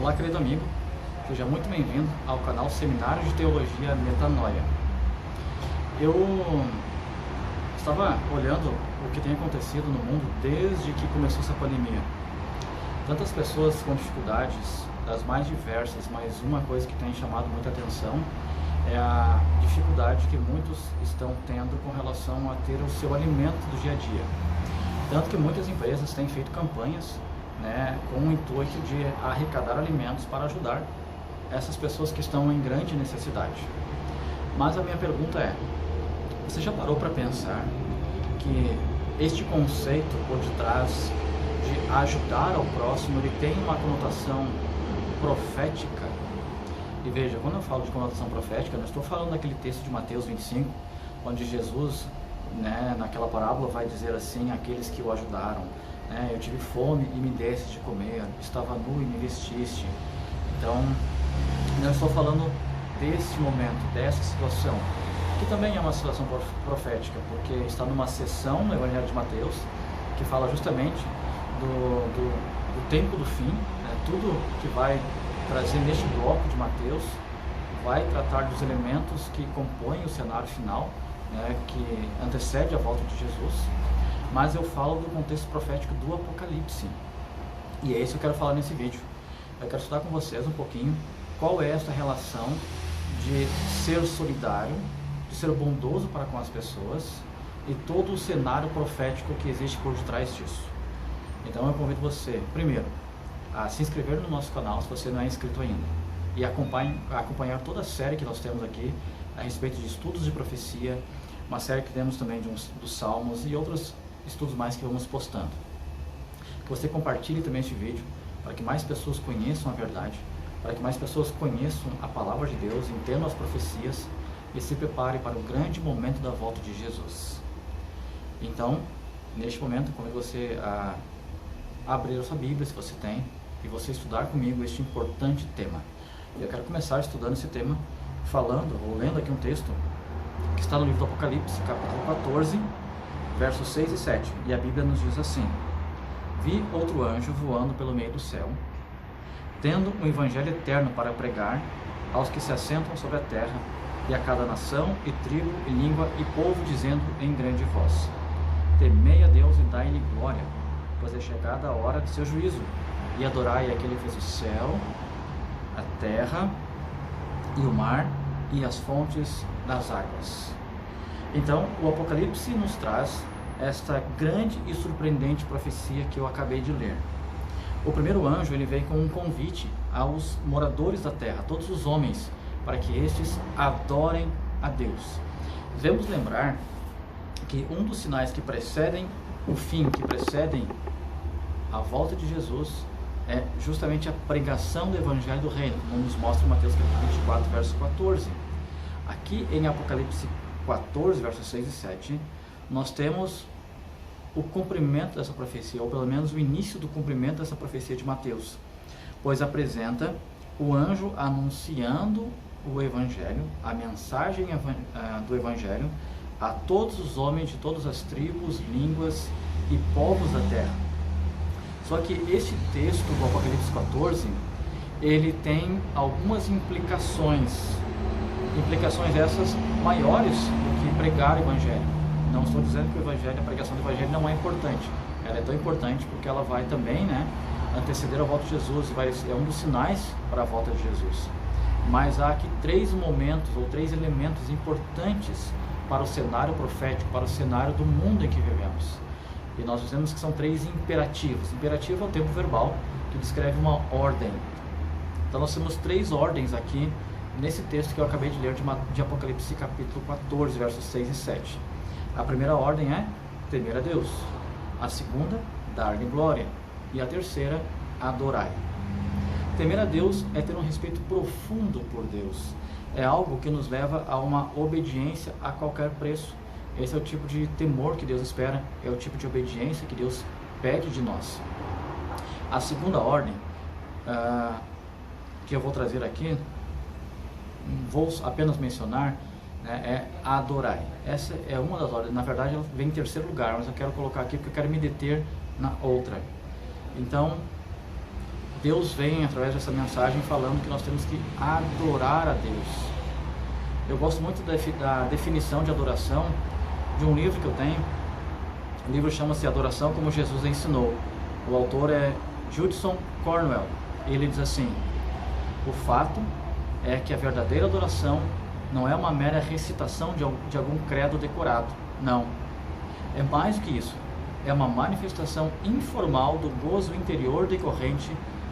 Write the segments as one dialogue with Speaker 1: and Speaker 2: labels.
Speaker 1: Olá, querido amigo, seja muito bem-vindo ao canal Seminário de Teologia Metanoia. Eu estava olhando o que tem acontecido no mundo desde que começou essa pandemia. Tantas pessoas com dificuldades, das mais diversas, mas uma coisa que tem chamado muita atenção é a dificuldade que muitos estão tendo com relação a ter o seu alimento do dia a dia. Tanto que muitas empresas têm feito campanhas com o intuito de arrecadar alimentos para ajudar essas pessoas que estão em grande necessidade. Mas a minha pergunta é, você já parou para pensar que este conceito por detrás de ajudar ao próximo, ele tem uma conotação profética? E veja, quando eu falo de conotação profética, eu não estou falando daquele texto de Mateus 25, onde Jesus, naquela parábola, vai dizer assim, aqueles que o ajudaram, eu tive fome e me deste de comer, estava nu e me vestiste. Então, não estou falando desse momento, dessa situação, que também é uma situação profética, porque está numa seção no Evangelho de Mateus, que fala justamente do tempo do fim, tudo que vai trazer neste bloco de Mateus, vai tratar dos elementos que compõem o cenário final, que antecede a volta de Jesus. Mas eu falo do contexto profético do Apocalipse, e é isso que eu quero falar nesse vídeo. Eu quero estudar com vocês um pouquinho qual é essa relação de ser solidário, de ser bondoso para com as pessoas e todo o cenário profético que existe por detrás disso. Então eu convido você, primeiro, a se inscrever no nosso canal se você não é inscrito ainda, e acompanhar toda a série que nós temos aqui a respeito de estudos de profecia, uma série que temos também dos Salmos e outros estudos mais que vamos postando. Que você compartilhe também este vídeo para que mais pessoas conheçam a verdade, para que mais pessoas conheçam a palavra de Deus, entendam as profecias e se preparem para o grande momento da volta de Jesus. Então, neste momento, convido você a abrir a sua Bíblia, se você tem, e você estudar comigo este importante tema. Eu quero começar estudando esse tema lendo aqui um texto que está no livro do Apocalipse, capítulo 14, versos 6 e 7, e a Bíblia nos diz assim: Vi outro anjo voando pelo meio do céu, tendo um evangelho eterno para pregar aos que se assentam sobre a terra, e a cada nação, e tribo, e língua, e povo, dizendo em grande voz: Temei a Deus e dai-lhe glória, pois é chegada a hora de seu juízo, e adorai aquele que fez o céu, a terra, e o mar, e as fontes das águas. Então, o Apocalipse nos traz esta grande e surpreendente profecia que eu acabei de ler. O primeiro anjo, ele veio com um convite aos moradores da terra, todos os homens, para que estes adorem a Deus. Devemos lembrar que um dos sinais que precedem o fim, que precedem a volta de Jesus, é justamente a pregação do Evangelho do Reino, como nos mostra Mateus capítulo 24, verso 14. Aqui em Apocalipse 14, versos 6 e 7, nós temos o cumprimento dessa profecia, ou pelo menos o início do cumprimento dessa profecia de Mateus, pois apresenta o anjo anunciando o Evangelho, a mensagem do Evangelho a todos os homens de todas as tribos, línguas e povos da terra. Só que este texto do Apocalipse 14, ele tem algumas implicações essas maiores do que pregar o Evangelho. Não estou dizendo que a pregação do Evangelho não é importante. Ela é tão importante porque ela vai também anteceder a volta de Jesus, é um dos sinais para a volta de Jesus. Mas há aqui três momentos ou três elementos importantes para o cenário profético, para o cenário do mundo em que vivemos. E nós dizemos que são três imperativos. Imperativo é o tempo verbal, que descreve uma ordem. Então nós temos três ordens aqui nesse texto que eu acabei de ler de Apocalipse capítulo 14, versos 6 e 7. A primeira ordem é temer a Deus. A segunda, dar-lhe glória. E a terceira, adorai. Temer a Deus é ter um respeito profundo por Deus. É algo que nos leva a uma obediência a qualquer preço. Esse é o tipo de temor que Deus espera, é o tipo de obediência que Deus pede de nós. A segunda ordem, que eu vou trazer aqui, vou apenas mencionar, é adorai. Essa é uma das ordens, na verdade ela vem em terceiro lugar, mas eu quero colocar aqui porque eu quero me deter na outra. Então, Deus vem através dessa mensagem falando que nós temos que adorar a Deus. Eu gosto muito da definição de adoração de um livro que eu tenho. O livro chama-se Adoração como Jesus Ensinou. O autor é Judson Cornwell. Ele diz assim: o fato é que a verdadeira adoração não é uma mera recitação de algum credo decorado. Não. É mais do que isso. É uma manifestação informal do gozo interior decorrente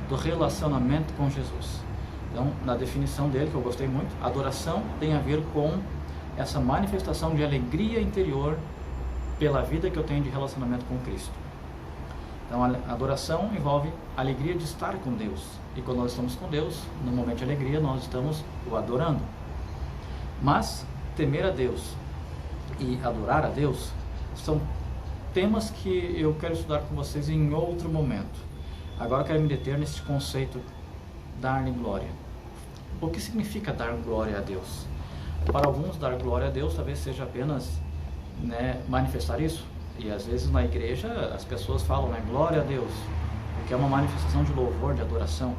Speaker 1: do relacionamento com Jesus. Então, na definição dele, que eu gostei muito, adoração tem a ver com essa manifestação de alegria interior pela vida que eu tenho de relacionamento com Cristo. Então, a adoração envolve a alegria de estar com Deus. E quando nós estamos com Deus, no momento de alegria, nós estamos o adorando. Mas temer a Deus e adorar a Deus são temas que eu quero estudar com vocês em outro momento. Agora eu quero me deter nesse conceito dar-lhe glória. O que significa dar glória a Deus? Para alguns, dar glória a Deus talvez seja apenas manifestar isso. E às vezes na igreja as pessoas falam glória a Deus, que é uma manifestação de louvor, de adoração.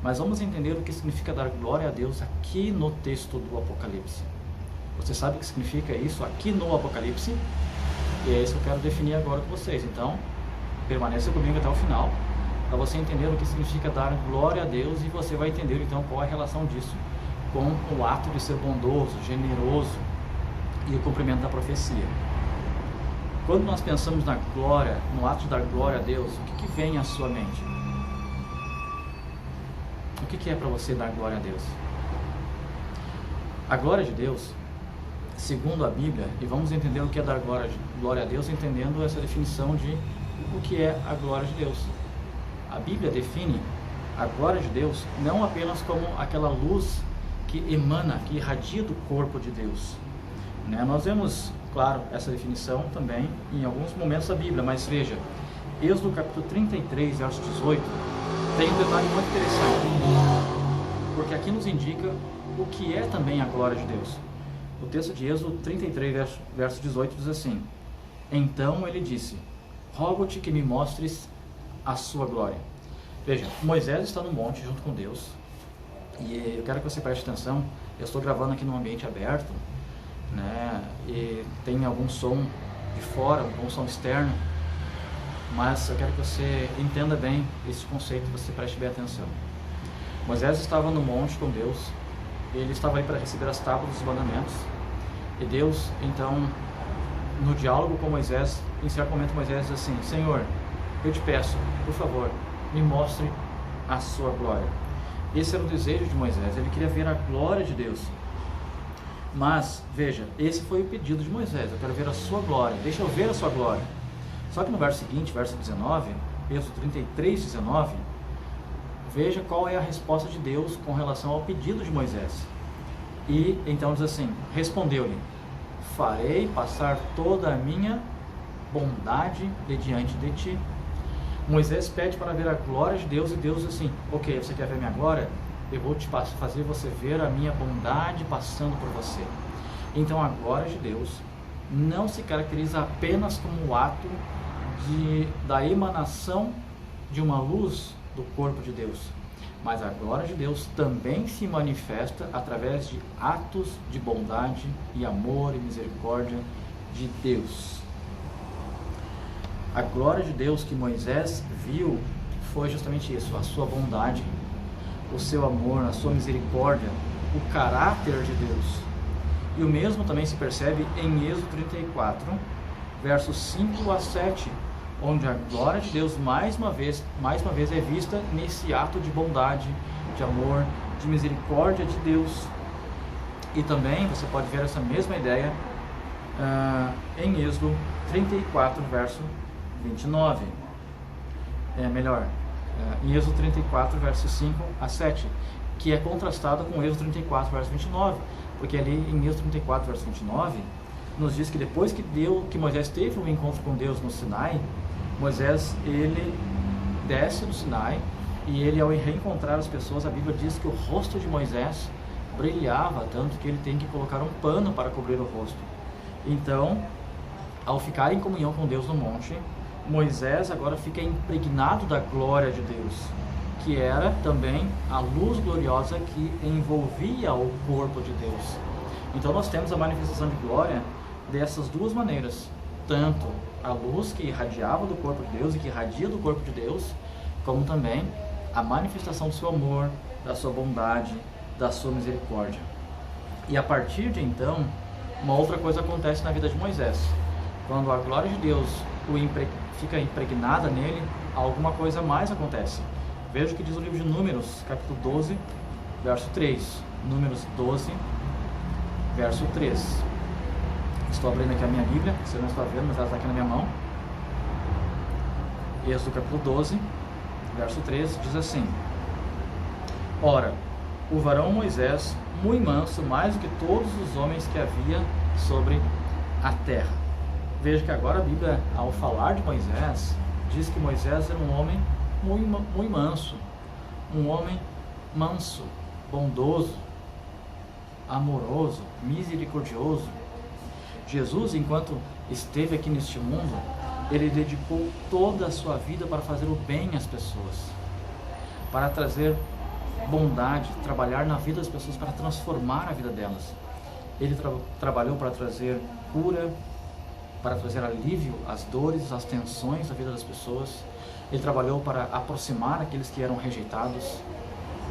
Speaker 1: Mas vamos entender o que significa dar glória a Deus aqui no texto do Apocalipse. Você sabe o que significa isso aqui no Apocalipse? E é isso que eu quero definir agora com vocês. Então, permaneça comigo até o final, para você entender o que significa dar glória a Deus, e você vai entender então qual é a relação disso com o ato de ser bondoso, generoso e o cumprimento da profecia. Quando nós pensamos na glória, no ato de dar glória a Deus, o que vem à sua mente? O que é para você dar glória a Deus? A glória de Deus, segundo a Bíblia, e vamos entender o que é dar glória a Deus, entendendo essa definição de o que é a glória de Deus. A Bíblia define a glória de Deus não apenas como aquela luz que emana, que irradia do corpo de Deus. Nós vemos, claro, essa definição também em alguns momentos da Bíblia, mas veja, Êxodo capítulo 33, verso 18, tem um detalhe muito interessante, porque aqui nos indica o que é também a glória de Deus. O texto de Êxodo 33, verso 18 diz assim: então ele disse, rogo-te que me mostres a sua glória. Veja, Moisés está no monte junto com Deus, e eu quero que você preste atenção. Eu estou gravando aqui num ambiente aberto, e tem algum som de fora, algum som externo, mas eu quero que você entenda bem esse conceito, você preste bem atenção. Moisés estava no monte com Deus, ele estava ali para receber as tábuas dos mandamentos, e Deus, então, no diálogo com Moisés, em certo momento Moisés diz assim: Senhor, eu te peço, por favor, me mostre a sua glória. Esse era o desejo de Moisés, ele queria ver a glória de Deus. Mas, veja, esse foi o pedido de Moisés: eu quero ver a sua glória, deixa eu ver a sua glória. Só que no verso seguinte, verso 19, Êxodo 33, 19, veja qual é a resposta de Deus com relação ao pedido de Moisés. E então diz assim: respondeu-lhe, farei passar toda a minha bondade de diante de ti. Moisés pede para ver a glória de Deus, e Deus diz assim: ok, você quer ver minha glória? Eu vou te fazer você ver a minha bondade passando por você. Então a glória de Deus não se caracteriza apenas como o ato da emanação de uma luz do corpo de Deus, mas a glória de Deus também se manifesta através de atos de bondade e amor e misericórdia de Deus. A glória de Deus que Moisés viu foi justamente isso: a sua bondade, o seu amor, a sua misericórdia, o caráter de Deus. E o mesmo também se percebe em Êxodo 34, versos 5 a 7, onde a glória de Deus mais uma vez é vista nesse ato de bondade, de amor, de misericórdia de Deus. E também você pode ver essa mesma ideia em Êxodo 34, verso 29. Em Êxodo 34, versos 5 a 7, que é contrastado com Êxodo 34, verso 29, porque ali em Êxodo 34, verso 29, nos diz que depois que Moisés teve um encontro com Deus no Sinai, Moisés, ele desce do Sinai, e ele, ao reencontrar as pessoas, a Bíblia diz que o rosto de Moisés brilhava tanto que ele tem que colocar um pano para cobrir o rosto. Então, ao ficar em comunhão com Deus no monte, Moisés agora fica impregnado da glória de Deus, que era também a luz gloriosa que envolvia o corpo de Deus. Então nós temos a manifestação de glória dessas duas maneiras, tanto a luz que irradiava do corpo de Deus e que irradia do corpo de Deus, como também a manifestação do seu amor, da sua bondade, da sua misericórdia. E a partir de então, uma outra coisa acontece na vida de Moisés. Quando a glória de Deus fica impregnada nele, alguma coisa mais acontece. Veja o que diz o livro de Números, capítulo 12, verso 3. Números 12, verso 3. Estou abrindo aqui a minha Bíblia, você não está vendo, mas ela está aqui na minha mão. Êxodo capítulo 12, verso 3, diz assim: Ora, o varão Moisés, muito manso, mais do que todos os homens que havia sobre a terra. Veja que agora a Bíblia, ao falar de Moisés, diz que Moisés era um homem muito manso, um homem manso, bondoso, amoroso, misericordioso. Jesus, enquanto esteve aqui neste mundo, ele dedicou toda a sua vida para fazer o bem às pessoas, para trazer bondade, trabalhar na vida das pessoas, para transformar a vida delas. Ele trabalhou para trazer cura, para trazer alívio às dores, às tensões da vida das pessoas. Ele trabalhou para aproximar aqueles que eram rejeitados,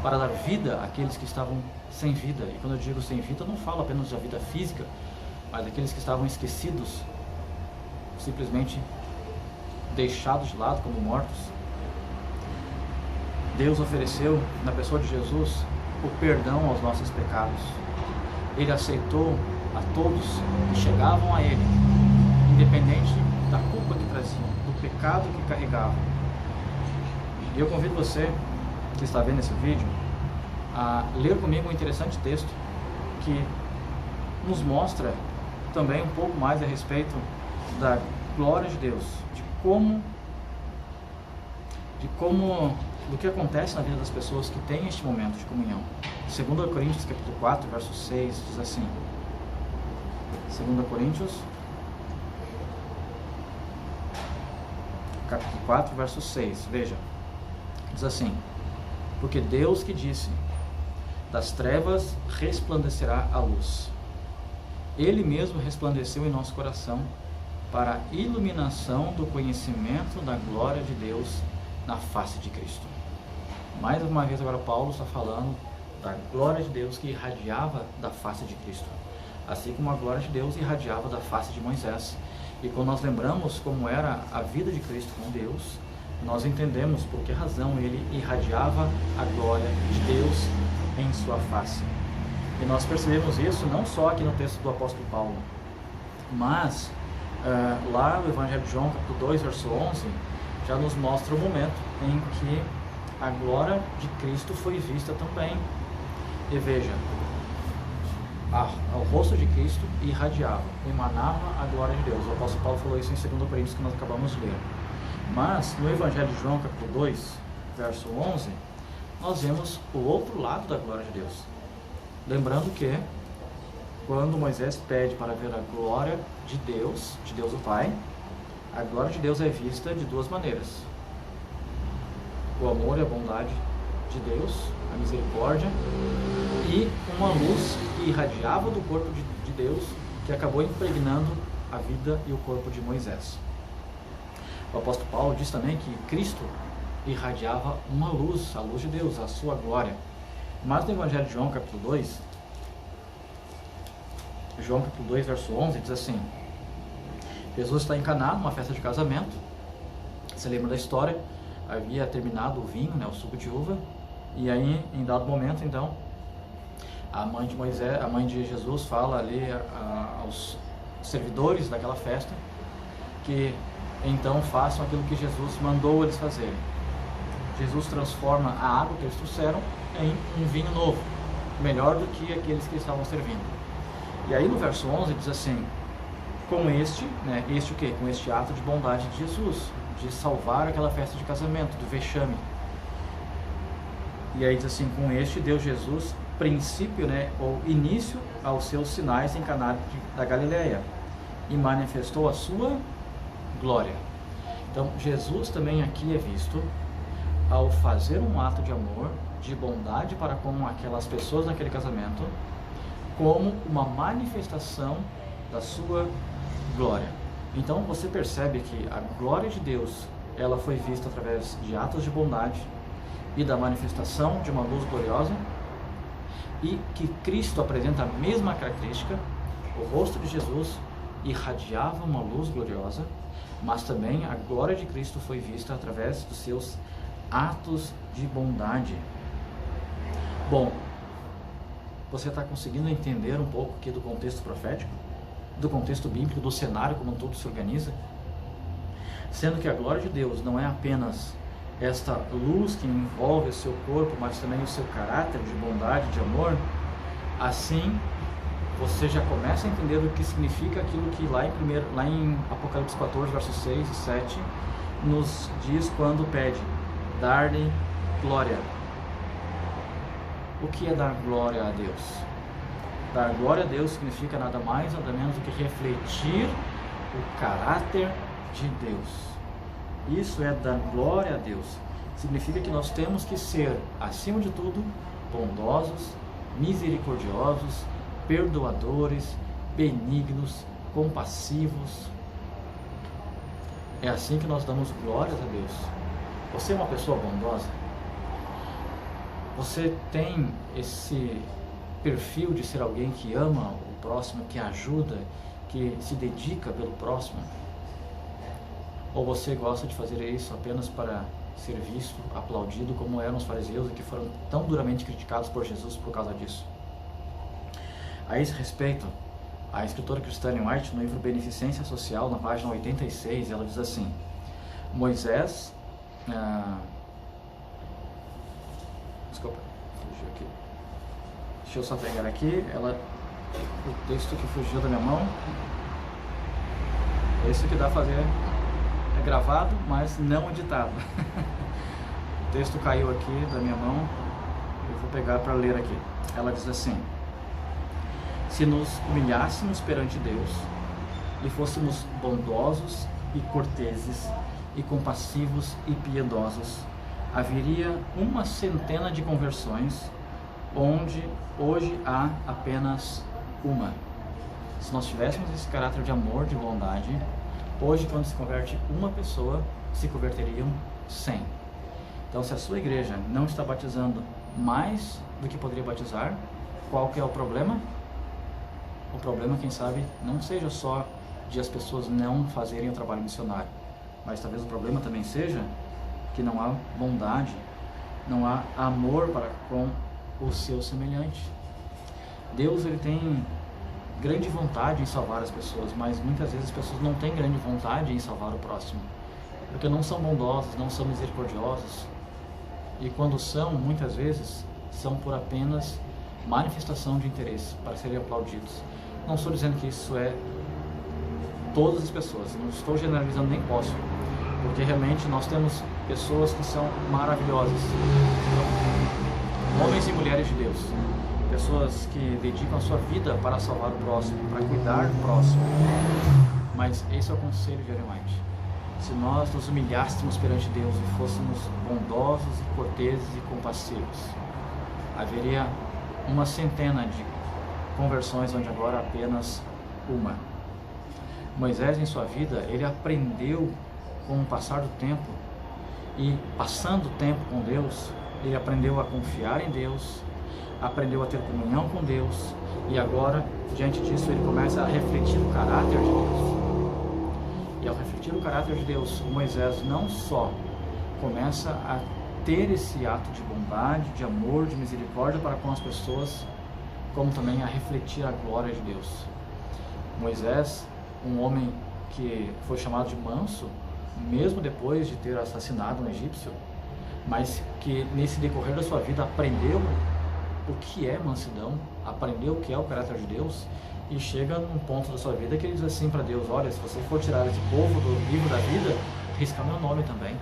Speaker 1: para dar vida àqueles que estavam sem vida. E quando eu digo sem vida, eu não falo apenas da vida física, mas daqueles que estavam esquecidos, simplesmente deixados de lado como mortos. Deus ofereceu, na pessoa de Jesus, o perdão aos nossos pecados. Ele aceitou a todos que chegavam a Ele, independente da culpa que traziam, do pecado que carregavam. E eu convido você, que está vendo esse vídeo, a ler comigo um interessante texto que nos mostra também um pouco mais a respeito da glória de Deus, do que acontece na vida das pessoas que têm este momento de comunhão. 2 Coríntios capítulo 4, verso 6, diz assim. 2 Coríntios capítulo 4, verso 6, veja, diz assim: Porque Deus que disse, das trevas resplandecerá a luz. Ele mesmo resplandeceu em nosso coração para a iluminação do conhecimento da glória de Deus na face de Cristo. Mais uma vez agora Paulo está falando da glória de Deus que irradiava da face de Cristo, assim como a glória de Deus irradiava da face de Moisés. E quando nós lembramos como era a vida de Cristo com Deus, nós entendemos por que razão ele irradiava a glória de Deus em sua face. E nós percebemos isso não só aqui no texto do apóstolo Paulo, mas lá no Evangelho de João, capítulo 2, verso 11, já nos mostra o momento em que a glória de Cristo foi vista também. E veja, o rosto de Cristo irradiava, emanava a glória de Deus. O apóstolo Paulo falou isso em 2 Coríntios, que nós acabamos de ler. Mas no Evangelho de João, capítulo 2, verso 11, nós vemos o outro lado da glória de Deus. Lembrando que quando Moisés pede para ver a glória de Deus o Pai, a glória de Deus é vista de duas maneiras: o amor e a bondade de Deus, a misericórdia, e uma luz que irradiava do corpo de Deus, que acabou impregnando a vida e o corpo de Moisés. O apóstolo Paulo diz também que Cristo irradiava uma luz, a luz de Deus, a sua glória. Mas no Evangelho de João, capítulo 2, João capítulo 2, verso 11, diz assim: Jesus está em Caná, numa festa de casamento. Você lembra da história? Havia terminado o vinho, o suco de uva, e aí, em dado momento, então, a mãe de Jesus fala ali aos servidores daquela festa que então façam aquilo que Jesus mandou eles fazerem. Jesus transforma a água que eles trouxeram em um vinho novo, melhor do que aqueles que estavam servindo. E aí no verso 11 diz assim: com este o quê? Com este ato de bondade de Jesus, de salvar aquela festa de casamento, do vexame. E aí diz assim: com este deu Jesus princípio, ou início aos seus sinais em Caná da Galileia, e manifestou a sua glória. Então Jesus também aqui é visto ao fazer um ato de amor, de bondade para com aquelas pessoas naquele casamento, como uma manifestação da sua glória. Então você percebe que a glória de Deus, ela foi vista através de atos de bondade e da manifestação de uma luz gloriosa, e que Cristo apresenta a mesma característica. O rosto de Jesus irradiava uma luz gloriosa, mas também a glória de Cristo foi vista através dos seus atos de bondade. Bom, você está conseguindo entender um pouco aqui do contexto profético, do contexto bíblico, do cenário como um todo se organiza? Sendo que a glória de Deus não é apenas esta luz que envolve o seu corpo, mas também o seu caráter de bondade, de amor. Assim, você já começa a entender o que significa aquilo que lá em Apocalipse 14, versos 6 e 7, nos diz quando pede: dar-lhe glória. O que é dar glória a Deus? Dar glória a Deus significa nada mais, nada menos do que refletir o caráter de Deus. Isso é dar glória a Deus. Significa que nós temos que ser, acima de tudo, bondosos, misericordiosos, perdoadores, benignos, compassivos. É assim que nós damos glórias a Deus. Você é uma pessoa bondosa? Você tem esse perfil de ser alguém que ama o próximo, que ajuda, que se dedica pelo próximo? Ou você gosta de fazer isso apenas para ser visto, aplaudido, como eram os fariseus e que foram tão duramente criticados por Jesus por causa disso? A esse respeito, a escritora Christiane White, no livro Beneficência Social, na página 86, ela diz assim: Moisés... Desculpa, fugiu aqui. Deixa eu só pegar aqui, o texto que fugiu da minha mão. Esse que dá pra fazer, é gravado, mas não editado. O texto caiu aqui da minha mão, eu vou pegar para ler aqui. Ela diz assim: se nos humilhássemos perante Deus e fôssemos bondosos e corteses e compassivos e piedosos, haveria 100 de conversões, onde hoje há apenas uma. Se nós tivéssemos esse caráter de amor, de bondade, hoje, quando se converte uma pessoa, se converteriam 100. Então, se a sua igreja não está batizando mais do que poderia batizar, qual que é o problema? O problema, quem sabe, não seja só de as pessoas não fazerem o trabalho missionário, mas talvez o problema também seja que não há bondade, não há amor para com o seu semelhante. Deus, ele tem grande vontade em salvar as pessoas, mas muitas vezes as pessoas não têm grande vontade em salvar o próximo, porque não são bondosos, não são misericordiosos, e quando são, muitas vezes, são por apenas manifestação de interesse, para serem aplaudidos. Não estou dizendo que isso é todas as pessoas, não estou generalizando, nem posso, porque realmente nós temos pessoas que são maravilhosas, homens e mulheres de Deus, pessoas que dedicam a sua vida para salvar o próximo, para cuidar do próximo. Mas esse é o conselho de Ellen White: se nós nos humilhássemos perante Deus e fôssemos bondosos e corteses e compassivos, haveria 100 de conversões, onde agora apenas uma. Moisés, em sua vida, ele aprendeu com o passar do tempo, e passando o tempo com Deus, ele aprendeu a confiar em Deus, aprendeu a ter comunhão com Deus, e agora, diante disso, ele começa a refletir o caráter de Deus. E ao refletir o caráter de Deus, Moisés não só começa a ter esse ato de bondade, de amor, de misericórdia para com as pessoas, como também a refletir a glória de Deus. Moisés, um homem que foi chamado de manso, mesmo depois de ter assassinado um egípcio, mas que nesse decorrer da sua vida aprendeu o que é mansidão, aprendeu o que é o caráter de Deus, e chega num ponto da sua vida que ele diz assim para Deus: olha, se você for tirar esse povo do livro da vida, risca meu nome também.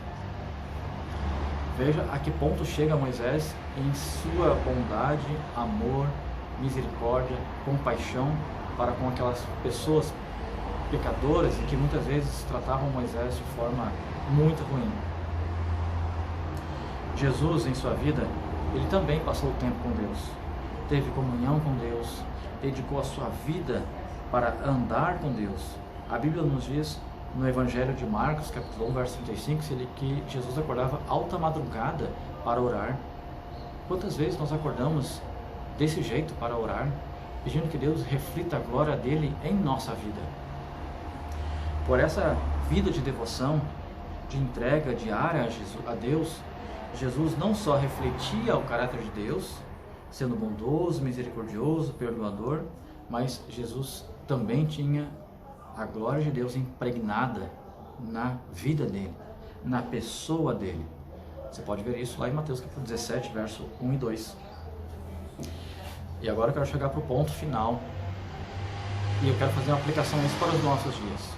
Speaker 1: Veja a que ponto chega Moisés em sua bondade, amor, misericórdia, compaixão para com aquelas pessoas pecadoras e que muitas vezes tratavam Moisés de forma muito ruim. Jesus, em sua vida, ele também passou o tempo com Deus, teve comunhão com Deus, dedicou a sua vida para andar com Deus. A Bíblia nos diz, no Evangelho de Marcos, capítulo 1, verso 35, que Jesus acordava alta madrugada para orar. Quantas vezes nós acordamos desse jeito para orar, pedindo que Deus reflita a glória dele em nossa vida? Por essa vida de devoção, de entrega diária a Deus, Jesus não só refletia o caráter de Deus, sendo bondoso, misericordioso, perdoador, mas Jesus também tinha a glória de Deus impregnada na vida dele, na pessoa dele. Você pode ver isso lá em Mateus capítulo 17, verso 1 e 2. E agora eu quero chegar para o ponto final, e eu quero fazer uma aplicação disso para os nossos dias.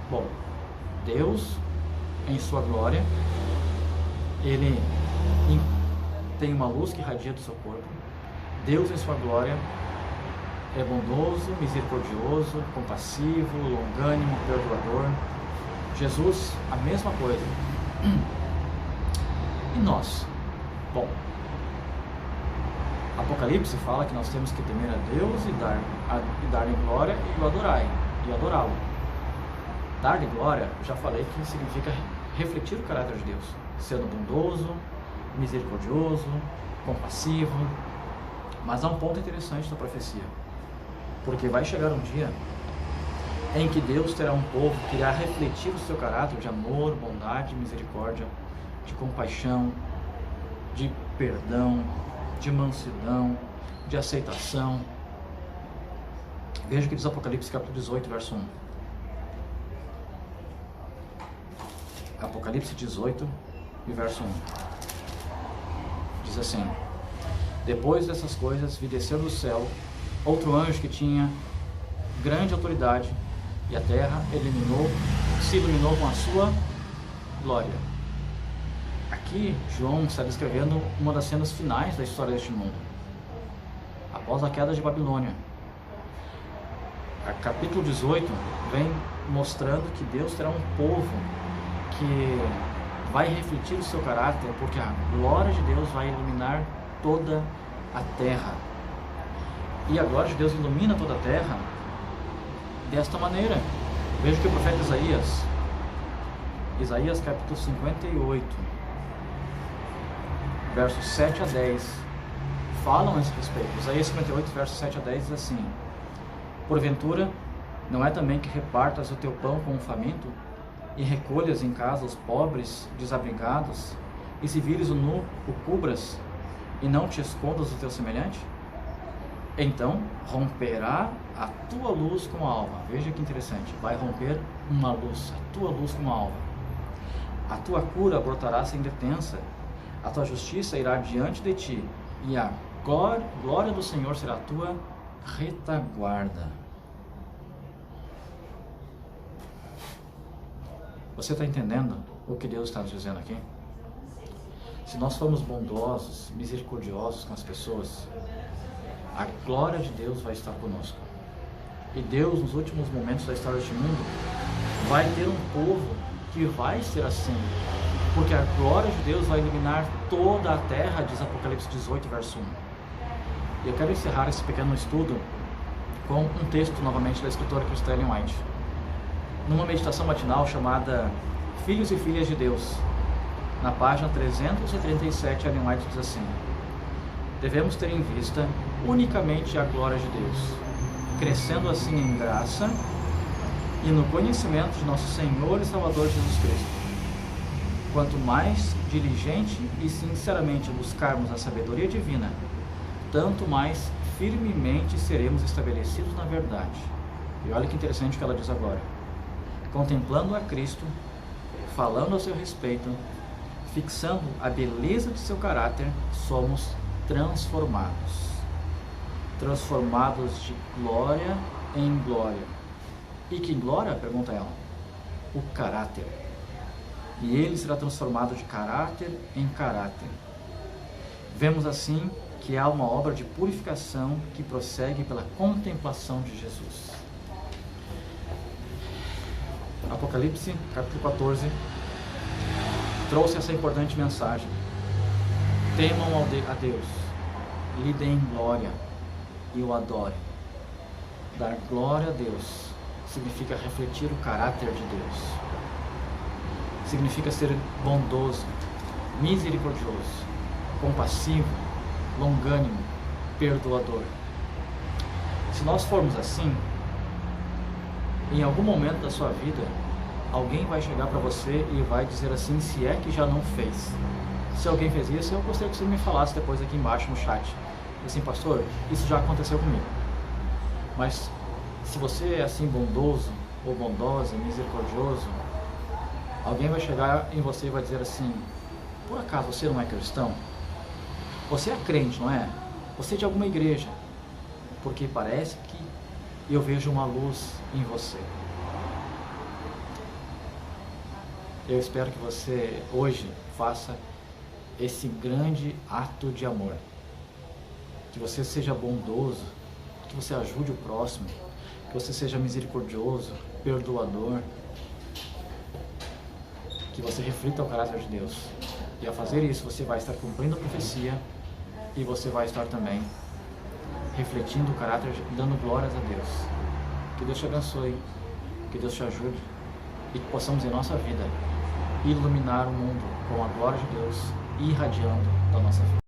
Speaker 1: Bom, Deus, em sua glória, ele tem uma luz que irradia do seu corpo. Deus, em sua glória, é bondoso, misericordioso, compassivo, longânimo, perdoador. Jesus, a mesma coisa. E nós? Bom, Apocalipse fala que nós temos que temer a Deus e dar-lhe glória e o adorai, e adorá-lo. Dar-lhe glória, já falei que significa refletir o caráter de Deus, sendo bondoso, misericordioso, compassivo. Mas há um ponto interessante da profecia, porque vai chegar um dia em que Deus terá um povo que irá refletir o seu caráter de amor, bondade, misericórdia, de compaixão, de perdão, de mansidão, de aceitação. Veja o que diz Apocalipse capítulo 18, verso 1. Apocalipse 18 e verso 1. Diz assim: depois dessas coisas vi descer do céu outro anjo que tinha grande autoridade, e a terra se iluminou com a sua glória. Aqui João está descrevendo uma das cenas finais da história deste mundo, após a queda de Babilônia. A capítulo 18 vem mostrando que Deus terá um povo que vai refletir o seu caráter, porque a glória de Deus vai iluminar toda a terra. E a glória de Deus ilumina toda a terra desta maneira. Veja que o profeta Isaías capítulo 58, versos 7 a 10, falam a esse respeito. Isaías 58, versos 7 a 10 diz assim: porventura, não é também que repartas o teu pão com um faminto, e recolhas em casa os pobres desabrigados, e se vires o nu, o cubras, e não te escondas do teu semelhante? Então romperá a tua luz como a alva. Veja que interessante, vai romper uma luz, a tua luz como a alva. A tua cura brotará sem detença, a tua justiça irá diante de ti, e a glória do Senhor será a tua retaguarda. Você está entendendo o que Deus está nos dizendo aqui? Se nós formos bondosos, misericordiosos com as pessoas, a glória de Deus vai estar conosco. E Deus, nos últimos momentos da história deste mundo, vai ter um povo que vai ser assim, porque a glória de Deus vai iluminar toda a terra, diz Apocalipse 18, verso 1. E eu quero encerrar esse pequeno estudo com um texto novamente da escritora cristã Ellen White, numa meditação matinal chamada Filhos e Filhas de Deus. Na página 337, Ellen White diz assim: devemos ter em vista unicamente a glória de Deus, crescendo assim em graça e no conhecimento de nosso Senhor e Salvador Jesus Cristo. Quanto mais diligente e sinceramente buscarmos a sabedoria divina, tanto mais firmemente seremos estabelecidos na verdade. E olha que interessante o que ela diz agora: contemplando a Cristo, falando a seu respeito, fixando a beleza de seu caráter, somos transformados de glória em glória. E que glória? Pergunta ela. O caráter. E ele será transformado de caráter em caráter. Vemos assim que há uma obra de purificação que prossegue pela contemplação de Jesus. Apocalipse, capítulo 14, trouxe essa importante mensagem. temam a Deus, lhe deem glória e o adorem. Dar glória a Deus significa refletir o caráter de Deus, significa ser bondoso, misericordioso, compassivo, longânimo, perdoador. Se nós formos assim, em algum momento da sua vida, alguém vai chegar para você e vai dizer assim, se é que já não fez. Se alguém fez isso, eu gostaria que você me falasse depois aqui embaixo no chat. Assim, pastor, isso já aconteceu comigo. Mas se você é assim bondoso ou bondosa, misericordioso, alguém vai chegar em você e vai dizer assim, por acaso você não é cristão? Você é crente, não é? Você é de alguma igreja? Porque parece que eu vejo uma luz em você. Eu espero que você hoje faça esse grande ato de amor. Que você seja bondoso, que você ajude o próximo, que você seja misericordioso, perdoador, que você reflita o caráter de Deus. E ao fazer isso, você vai estar cumprindo a profecia e você vai estar também refletindo o caráter, dando glórias a Deus. Que Deus te abençoe, que Deus te ajude e que possamos em nossa vida iluminar o mundo com a glória de Deus irradiando da nossa vida.